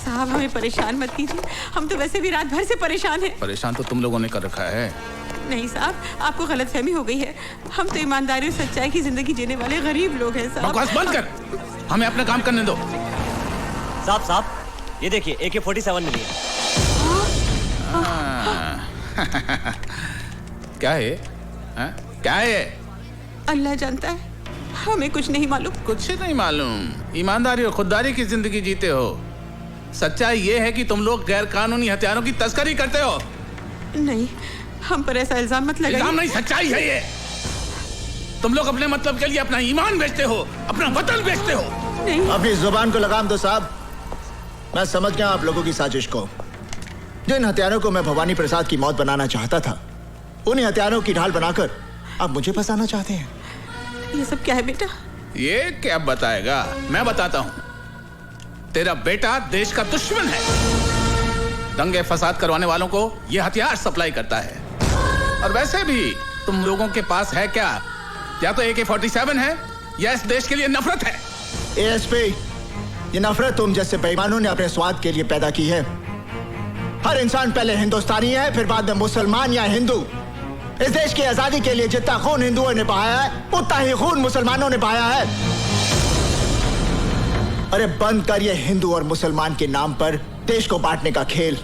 साहब हमें परेशान मत कीजिए, हम तो वैसे भी रात भर से परेशान हैं। परेशान तो तुम लोगों ने कर रखा है। नहीं साहब, आपको गलतफहमी हो गई है। हम तो ईमानदारी और सच्चाई की जिंदगी जीने वाले गरीब लोग हैं साहब। बकवास बंद कर, हमें अपना काम करने दो। साहब ये देखिए AK-47 मिली है। क्या है? क्या है? अल्लाह जानता है, हमें कुछ नहीं मालूम। कुछ नहीं मालूम? ईमानदारी और खुददारी की जिंदगी जीते हो। सच्चाई ये है कि तुम लोग गैर कानूनी हथियारों की तस्करी करते हो। नहीं, हम पर ऐसा इल्जाम मत लगाइए। इल्जाम नहीं, सच्चाई है ये। तुम लोग अपने मतलब के लिए अपना ईमान बेचते हो, अपना वतन बेचते हो। नहीं। अपनी जुबान को लगाम दो साहब। मैं समझ गया आप लोगों की साजिश को। जिन हथियारों को मैं भवानी प्रसाद की मौत बनाना चाहता था, उन्हीं हथियारों की ढाल बनाकर आप मुझे फंसाना चाहते हैं। ये सब क्या है बेटा? ये क्या बताएगा? मैं बताता हूँ। तेरा बेटा देश का दुश्मन है। दंगे फसाद करवाने वालों को ये हथियार सप्लाई करता है। और वैसे भी तुम लोगों के पास है क्या? या तो AK-47 है या इस देश के लिए नफरत है। ASP, ये नफरत तुम जैसे बेईमानों ने अपने स्वाद के लिए पैदा की है। हर इंसान पहले हिंदुस्तानी है, फिर बाद में मुसलमान या हिंदू। इस देश की आजादी के लिए जितना खून हिंदुओं ने बहाया है, उतना ही खून मुसलमानों ने बहाया है। अरे बंद कर ये हिंदू और मुसलमान के नाम पर देश को बांटने का खेल।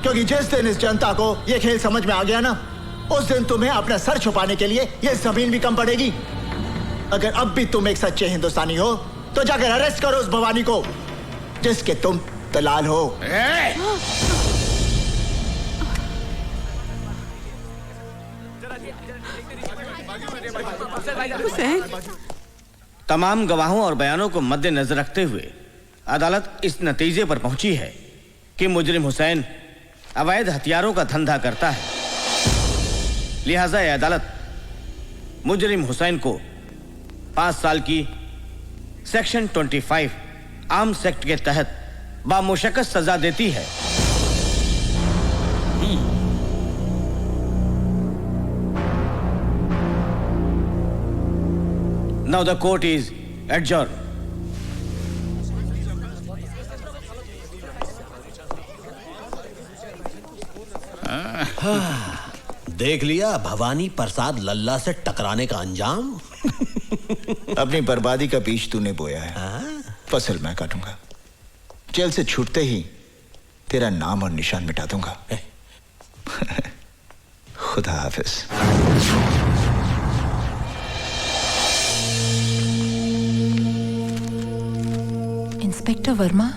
क्योंकि जिस दिन इस जनता को ये खेल समझ में आ गया ना, उस दिन तुम्हें अपना सर छुपाने के लिए ये जमीन भी कम पड़ेगी। अगर अब भी तुम एक सच्चे हिंदुस्तानी हो तो जाकर अरेस्ट करो उस भवानी को जिसके तुम दलाल हो। हुसैन, तमाम गवाहों और बयानों को मद्देनजर रखते हुए अदालत इस नतीजे पर पहुंची है कि मुजरिम हुसैन अवैध हथियारों का धंधा करता है। लिहाजा यह अदालत मुजरिम हुसैन को 5 साल की सेक्शन 25 आर्म्स एक्ट के तहत बामुशक्कत सजा देती है। Now the court is adjourned. देख लिया भवानी प्रसाद लल्ला से टकराने का अंजाम। अपनी बर्बादी का बीज तूने बोया है, फसल मैं काटूंगा। जेल से छूटते ही तेरा नाम और निशान मिटा दूंगा। खुदा हाफिज। इंस्पेक्टर वर्मा,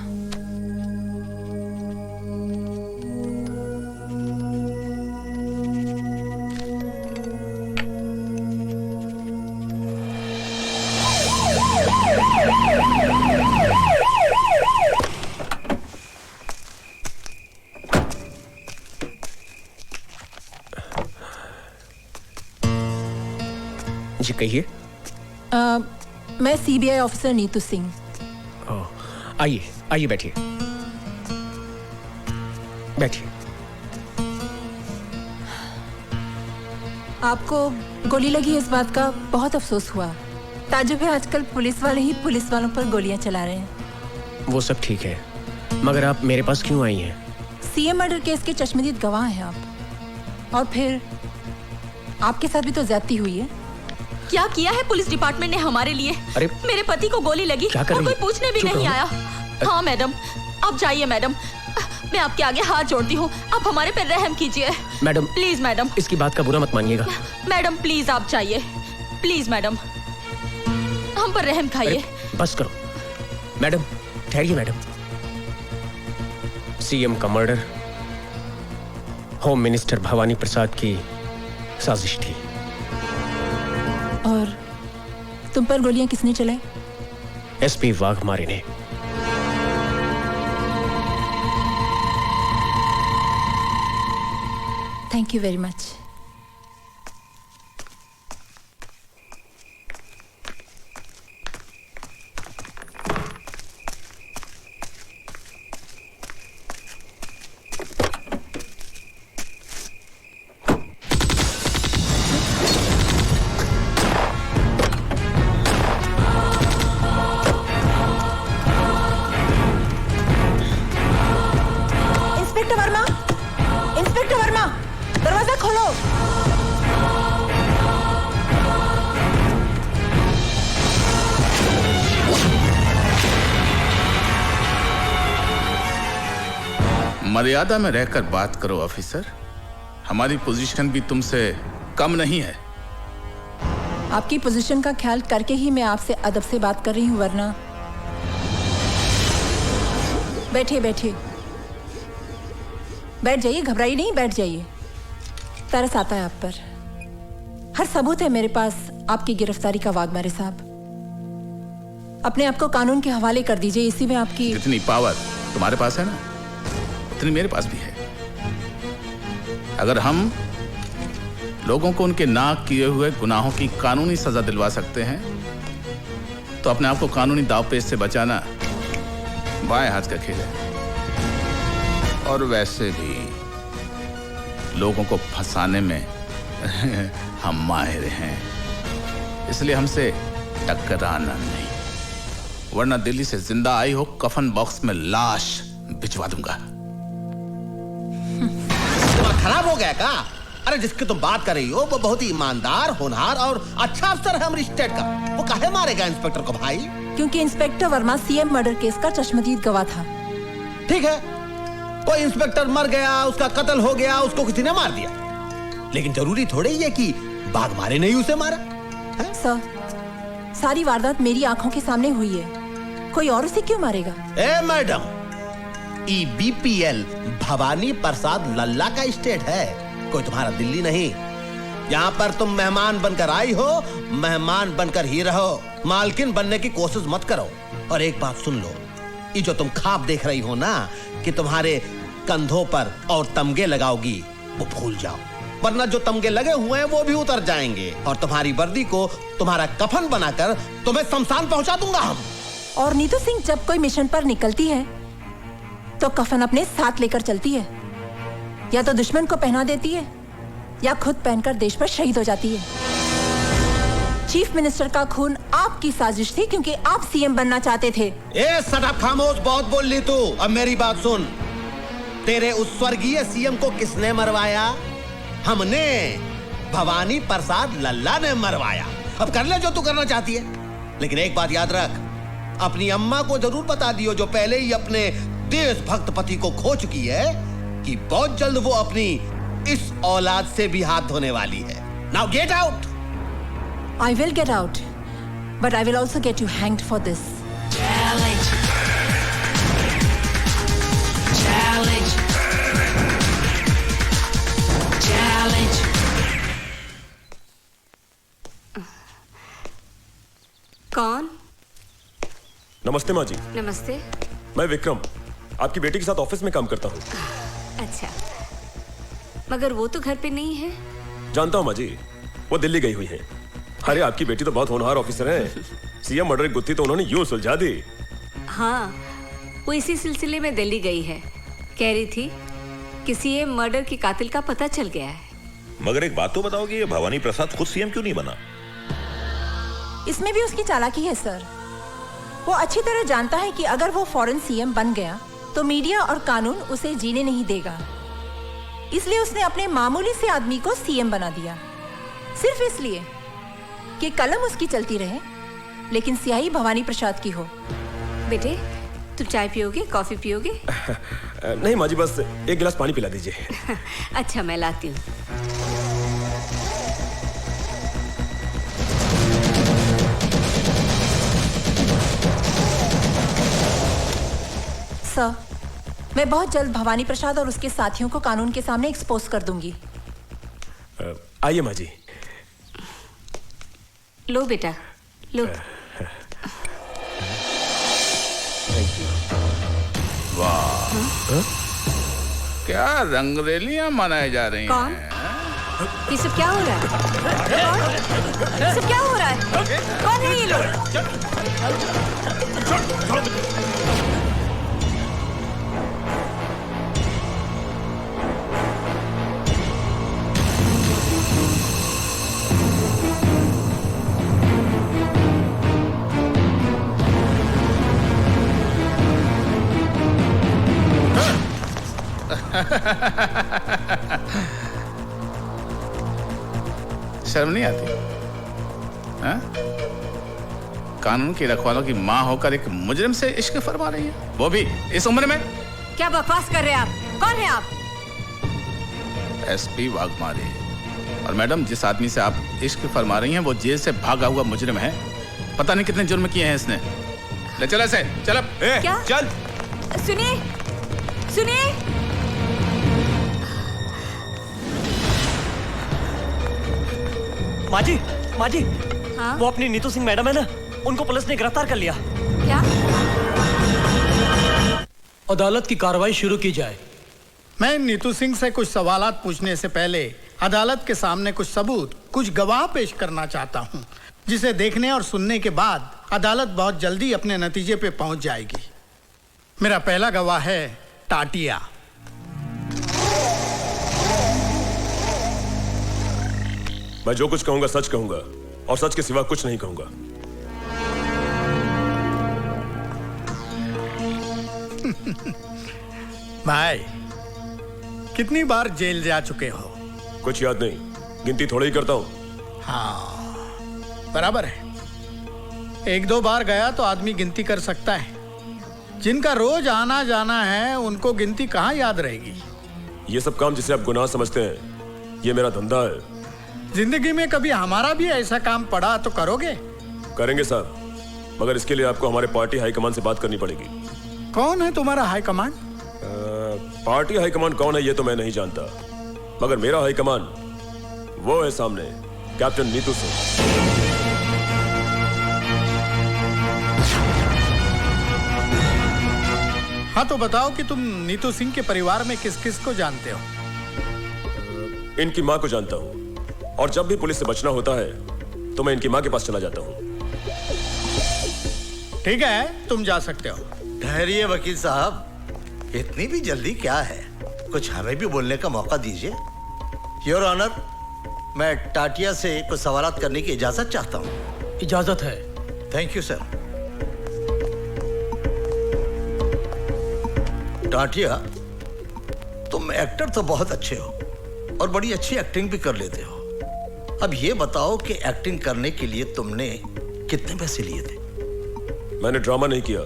जी कहिए। मैं CBI ऑफिसर नीतू सिंह। आइए आइए, बैठिए बैठिए। आपको गोली लगी इस बात का बहुत अफसोस हुआ। ताजुब है, आजकल पुलिस वाले ही पुलिस वालों पर गोलियां चला रहे हैं। वो सब ठीक है, मगर आप मेरे पास क्यों आई हैं? CM मर्डर केस के चश्मदीद गवाह हैं आप। और फिर आपके साथ भी तो ज्यादती हुई है। क्या किया है पुलिस डिपार्टमेंट ने हमारे लिए? अरे मेरे पति को गोली लगी और कोई पूछने भी नहीं आया। हाँ मैडम, आप जाइए मैडम, मैं आपके आगे हाथ जोड़ती हूँ, आप हमारे पे रहम कीजिए मैडम। प्लीज मैडम, इसकी बात का बुरा मत मानिएगा। मैडम प्लीज आप जाइए, प्लीज मैडम, हम पर रहम खाइए। बस करो मैडम, ठहरिए मैडम। CM का मर्डर होम मिनिस्टर भवानी प्रसाद की साजिश थी। और तुम पर गोलियां किसने चलाई? SP वाघमारे ने। Thank you very much. मर्यादा में रहकर बात करो ऑफिसर। हमारी पोजीशन भी तुमसे कम नहीं है। आपकी पोजीशन का ख्याल करके ही मैं आपसे अदब से बात कर रही हूँ, वरना। बैठिए बैठिए, बैठ जाइए, घबराइए नहीं, बैठ जाइए। तरस आता है आप पर। हर सबूत है मेरे पास आपकी गिरफ्तारी का, वाघमारे साहब। अपने आप को कानून के हवाले कर दीजिए, इसी में आपकी। जितनी पावर तुम्हारे पास है ना, उतनी मेरे पास भी है। अगर हम लोगों को उनके ना किए हुए गुनाहों की कानूनी सजा दिलवा सकते हैं, तो अपने आप को कानूनी दांवपेच से बचाना बाएं हाथ का खेल है। और वैसे भी लोगों को फंसाने में हम माहिर हैं, इसलिए हमसे टकराना नहीं, वरना दिल्ली से जिंदा आई हो कफन बॉक्स में लाश भिजवा दूंगा। खराब हो गया का? अरे जिसकी तुम बात कर रही हो वो बहुत ही ईमानदार, होनहार और अच्छा अफसर है हमारी स्टेट का। वो काहे मारेगा इंस्पेक्टर को भाई? क्योंकि inspector Verma CM murder case का चश्मदीद गवाह था। ठीक है, कोई इंस्पेक्टर मर गया, उसका कत्ल हो गया, उसको किसी ने मार दिया, लेकिन जरूरी थोड़े ही है कि बाघ मारे नहीं उसे मारा। सर, सारी वारदात मेरी आंखों के सामने हुई है, कोई और उसे क्यों मारेगा? ए मैडम, EBPL भवानी प्रसाद लल्ला का स्टेट है, कोई तुम्हारा दिल्ली नहीं। यहाँ पर तुम मेहमान बनकर आई हो, मेहमान बनकर ही रहो, मालकिन बनने की कोशिश मत करो। और एक बात सुन लो, ये जो तुम ख्वाब देख रही हो ना कि तुम्हारे कंधों पर और तमगे लगाओगी, वो भूल जाओ, वरना जो तमगे लगे हुए हैं वो भी उतर जाएंगे और तुम्हारी वर्दी को तुम्हारा कफन बनाकर तुम्हें शमशान पहुंचा दूंगा हम। और नीतू सिंह जब कोई मिशन पर निकलती है तो कफन अपने साथ लेकर चलती है, या तो दुश्मन को पहना देती है या खुद पहनकर देश पर शहीद हो जाती है। चीफ मिनिस्टर का खून आपकी साजिश थी, क्योंकि आप सीएम बनना चाहते थे। ए सदा खामोश, बहुत बोल ली तू। अब मेरी बात सुन, तेरे उस स्वर्गीय सीएम को किसने मरवाया? हमने, भवानी प्रसाद लल्ला ने मरवाया। अब कर ले जो तू करना चाहती है, लेकिन एक बात याद रख, अपनी अम्मा को जरूर बता दियो, जो पहले ही अपने देशभक्त पति को खो चुकी है, कि बहुत जल्द वो अपनी इस औलाद से भी हाथ धोने वाली है। Now get out. I will get out, but I will also get you hanged for this. Challenge. Challenge. Challenge. कौन? नमस्ते माँ जी। नमस्ते। मैं विक्रम, आपकी बेटी के साथ ऑफिस में काम करता हूँ। अच्छा, मगर वो तो घर पे नहीं है। जानता हूँ माँ जी, वो दिल्ली गई हुई है। अरे आपकी बेटी तो बहुत होनहार ऑफिसर है, सीएम मर्डर की गुत्थी तो उन्होंने यूं सुलझा दी। हाँ, वो इसी सिलसिले में दिल्ली गई है। कह रही थी कि सीएम मर्डर के कातिल का पता चल गया है। मगर एक बात तो बताओगे, ये भवानी प्रसाद खुद सीएम क्यों नहीं बना? इसमें भी उसकी चालाकी है सर। वो अच्छी तरह जानता है कि अगर वो फौरन सीएम बन गया तो मीडिया और कानून उसे जीने नहीं देगा, इसलिए उसने अपने मामूली से आदमी को सीएम बना दिया, सिर्फ इसलिए कि कलम उसकी चलती रहे लेकिन स्याही भवानी प्रसाद की हो। बेटे, तुम चाय पियोगे, कॉफी पियोगे? नहीं माँ जी, बस एक गिलास पानी पिला दीजिए। अच्छा, मैं लाती हूँ। सर, मैं बहुत जल्द भवानी प्रसाद और उसके साथियों को कानून के सामने एक्सपोज कर दूंगी। आइए माँ जी। लो बेटा, लो। वाह, क्या रंगरेलियां मनाई जा रही हैं। कौन? ये सब क्या हो रहा है? ये सब क्या हो रहा है? कौन है ये लोग? शर्म नहीं आती? हाँ? कानून की रखवालों की माँ होकर एक मुजरिम से इश्क फरमा रही है, वो भी इस उम्र में। क्या बकवास कर रहे हैं आप? कौन है आप? एसपी वाघमारे। और मैडम, जिस आदमी से आप इश्क फरमा रही हैं वो जेल से भागा हुआ मुजरिम है। पता नहीं कितने जुर्म किए हैं इसने। ले चल ऐसे, चल अब। क्या? चल। सुनिए, सुनिए। माजी, माजी, हाँ? वो अपनी नीतू सिंह मैडम है ना, उनको पुलिस ने गिरफ्तार कर लिया। क्या? अदालत की कार्रवाई शुरू की जाए। मैं नीतू सिंह से कुछ सवालात पूछने से पहले अदालत के सामने कुछ सबूत, कुछ गवाह पेश करना चाहता हूं, जिसे देखने और सुनने के बाद अदालत बहुत जल्दी अपने नतीजे पे पहुंच जाएगी। मेरा पहला गवाह है टाटिया। मैं जो कुछ कहूंगा सच कहूंगा और सच के सिवा कुछ नहीं कहूंगा। भाई, कितनी बार जेल जा चुके हो? कुछ याद नहीं, गिनती थोड़ी ही करता हूं। हाँ, बराबर है। एक दो बार गया तो आदमी गिनती कर सकता है। जिनका रोज आना जाना है उनको गिनती कहाँ याद रहेगी? ये सब काम जिसे आप गुनाह समझते हैं, ये मेरा धंधा है। जिंदगी में कभी हमारा भी ऐसा काम पड़ा तो करोगे? करेंगे साहब, मगर इसके लिए आपको हमारे पार्टी हाईकमान से बात करनी पड़ेगी। कौन है तुम्हारा हाईकमान? पार्टी हाईकमान कौन है ये तो मैं नहीं जानता, मगर मेरा हाईकमान वो है सामने, कैप्टन नीतू सिंह। हाँ, तो बताओ कि तुम नीतू सिंह के परिवार में किस किस को जानते हो? इनकी माँ को जानता हूँ, और जब भी पुलिस से बचना होता है तो मैं इनकी माँ के पास चला जाता हूँ। ठीक है, तुम जा सकते हो। ठहरिए वकील साहब, इतनी भी जल्दी क्या है? कुछ हमें भी बोलने का मौका दीजिए। योर ऑनर, मैं टाटिया से कुछ सवालात करने की इजाजत चाहता हूँ। इजाजत है। Thank you sir. टाटिया, तुम एक्टर तो बहुत अच्छे हो और बड़ी अच्छी एक्टिंग भी कर लेते हो। अब ये बताओ कि एक्टिंग करने के लिए तुमने कितने पैसे लिए थे? मैंने ड्रामा नहीं किया,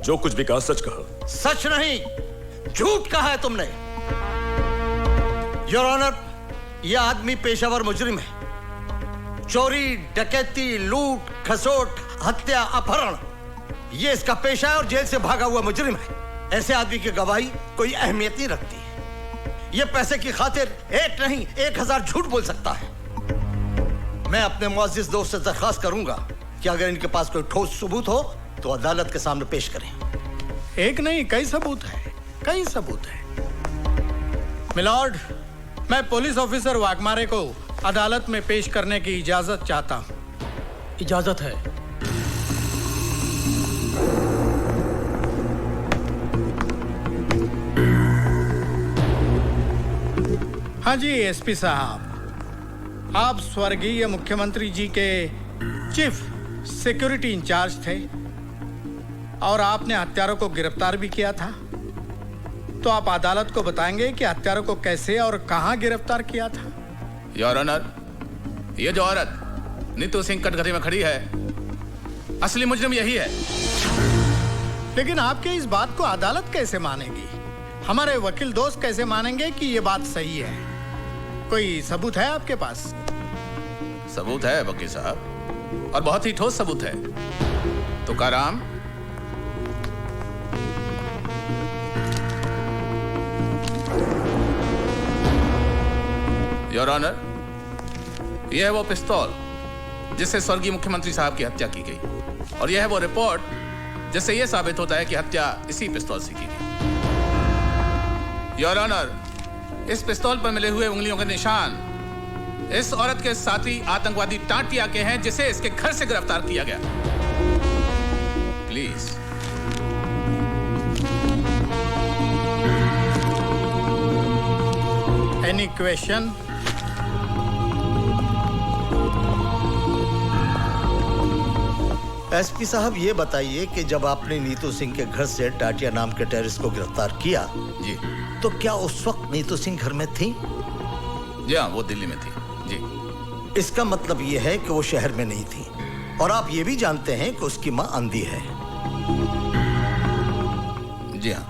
जो कुछ भी कहा सच कहा। सच नहीं, झूठ कहा है तुमने। योर ऑनर, यह आदमी पेशावर मुजरिम है। चोरी, डकैती, लूट, खसोट, हत्या, अपहरण, यह इसका पेशा है और जेल से भागा हुआ मुजरिम है। ऐसे आदमी की गवाही कोई अहमियत नहीं रखती है। यह पैसे की खातिर एक नहीं 1000 झूठ बोल सकता है। मैं अपने मुअज़्ज़िज़ दोस्त से दरख्वास्त करूंगा कि अगर इनके पास कोई ठोस सबूत हो तो अदालत के सामने पेश करें। एक नहीं, कई सबूत है, कई सबूत है। मिलॉर्ड, मैं पुलिस ऑफिसर वाघमारे को अदालत में पेश करने की इजाजत चाहता हूं। इजाजत है। हाँ जी एसपी साहब, आप स्वर्गीय मुख्यमंत्री जी के चीफ सिक्योरिटी इंचार्ज थे और आपने हत्यारों को गिरफ्तार भी किया था। तो आप अदालत को बताएंगे कि हत्यारों को कैसे और कहां गिरफ्तार किया था? योर ऑनर, ये जो औरत नीतू सिंह कटघरे में खड़ी है, असली मुजरिम यही है। लेकिन आपके इस बात को अदालत कैसे मानेगी? हमारे वकील दोस्त कैसे मानेंगे कि ये बात सही है? कोई सबूत है आपके पास? सबूत है वकील साहब, और बहुत ही ठोस सबूत है। तुकाराम, योर ऑनर, यह है वो पिस्तौल जिससे स्वर्गीय मुख्यमंत्री साहब की हत्या की गई, और यह है वो रिपोर्ट जिससे यह साबित होता है कि हत्या इसी पिस्तौल से की गई। योर ऑनर, इस पिस्तौल पर मिले हुए उंगलियों के निशान इस औरत के साथी आतंकवादी टाटिया के हैं, जिसे इसके घर से गिरफ्तार किया गया। प्लीज। Any question? एसपी साहब, ये बताइए कि जब आपने नीतू सिंह के घर से टाटिया नाम के टेररिस्ट को गिरफ्तार किया जी, तो क्या उस वक्त नीतू सिंह घर में थी? जी हाँ, वो दिल्ली में थी। जी। इसका मतलब ये है कि वो शहर में नहीं थी, और आप ये भी जानते हैं कि उसकी माँ अंधी है। जी हाँ।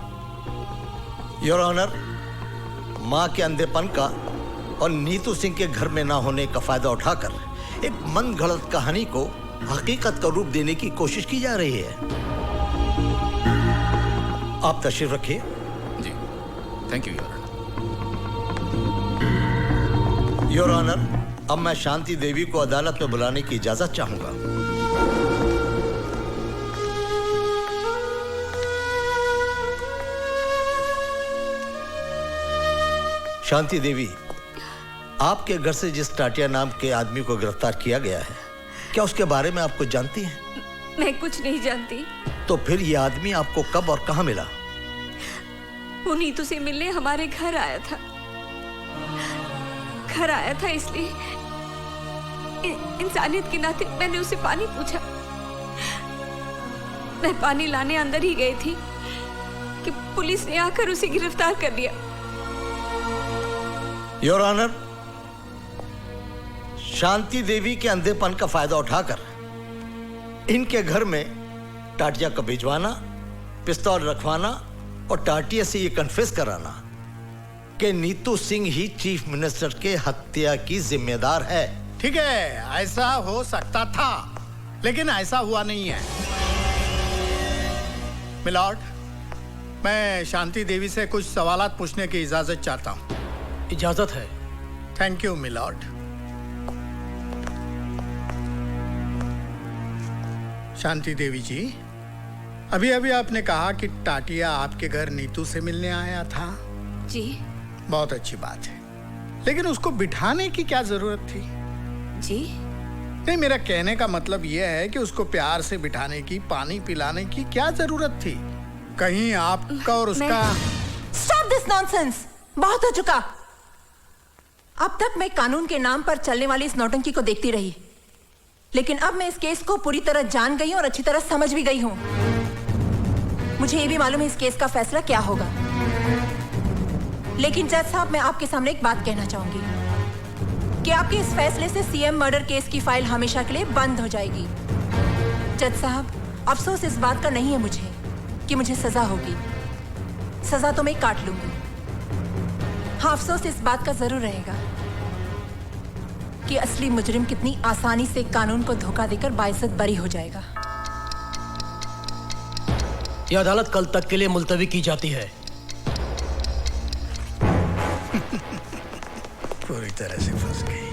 योर ऑनर, मां के अंधेपन का और नीतू सिंह के घर में ना होने का फायदा उठाकर एक मन गढ़ंत कहानी को हकीकत का रूप देने की कोशिश की जा रही है। आप तशरीफ रखिए। जी, थैंक यू योर ऑनर, अब मैं शांति देवी को अदालत में बुलाने की इजाजत चाहूंगा। शांति देवी, आपके घर से जिस टाटिया नाम के आदमी को गिरफ्तार किया गया है, क्या उसके बारे में आप कुछ जानती हैं? मैं कुछ नहीं जानती। तो फिर ये आदमी आपको कब और कहां मिला? वो नीतू से मिलने हमारे घर आया था। घर आया था इसलिए इंसानियत के नाते मैंने उसे पानी पूछा। मैं पानी लाने अंदर ही गई थी कि पुलिस ने आकर उसे गिरफ्तार कर लिया। योर ऑनर, शांति देवी के अंधेपन का फायदा उठाकर इनके घर में टाटिया को भिजवाना, पिस्तौल रखवाना और टाटिया से ये कन्फेस कराना कि नीतू सिंह ही चीफ मिनिस्टर के हत्या की जिम्मेदार है। ठीक है, ऐसा हो सकता था, लेकिन ऐसा हुआ नहीं है। मिलॉर्ड, मैं शांति देवी से कुछ सवालात पूछने की इजाजत चाहता हूं। इजाजत है। Thank you milord. Shanti Devi ji, अभी अभी आपने कहा कि टाटिया आपके घर नीतू से मिलने आया था। जी। बहुत अच्छी बात है, लेकिन उसको बिठाने की क्या जरूरत थी? जी नहीं, मेरा कहने का मतलब यह है कि उसको प्यार से बिठाने की, पानी पिलाने की क्या जरूरत थी? कहीं आपका और उसका... Stop this nonsense! बहुत हो चुका। अब तक मैं कानून के नाम पर चलने वाली इस नौटंकी को देखती रही, लेकिन अब मैं इस केस को पूरी तरह जान गई हूं और अच्छी तरह समझ भी गई हूं। मुझे ये भी मालूम है इस केस का फैसला क्या होगा। लेकिन जज साहब, मैं आपके सामने एक बात कहना चाहूंगी कि आपके इस फैसले से सीएम मर्डर केस की फाइल हमेशा के लिए बंद हो जाएगी। जज साहब, अफसोस इस बात का नहीं है मुझे कि मुझे सजा होगी। सजा तो मैं काट लूंगी। हाँ, अफसोस इस बात का जरूर रहेगा कि असली मुजरिम कितनी आसानी से कानून को धोखा देकर बाइज्जत बरी हो जाएगा। यह अदालत कल तक के लिए मुलतवी की जाती है। पूरी तरह से फंस गई।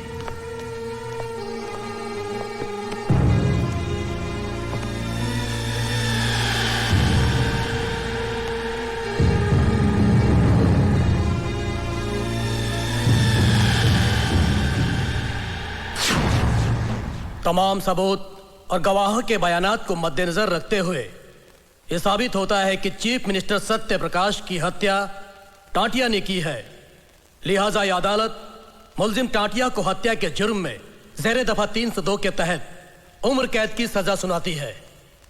तमाम सबूत और गवाहों के बयानात को मद्देनजर रखते हुए यह साबित होता है कि चीफ मिनिस्टर सत्य प्रकाश की हत्या टाटिया ने की है। लिहाजा यह अदालत मुलजिम टाटिया को हत्या के जुर्म में ज़ेरे दफा 302 के तहत उम्र कैद की सजा सुनाती है।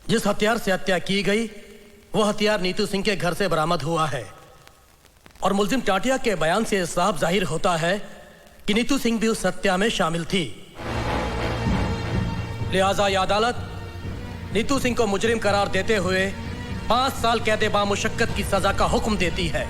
जिस हथियार से हत्या की गई वह हथियार नीतू सिंह के घर से बरामद हुआ है और मुलजिम टाटिया के बयान से साफ जाहिर होता है कि नीतू सिंह भी उस हत्या में शामिल थी। लिहाजा यह अदालत नीतू सिंह को मुजरिम करार देते हुए 5 साल कैद बामुशक्कत की सजा का हुक्म देती है।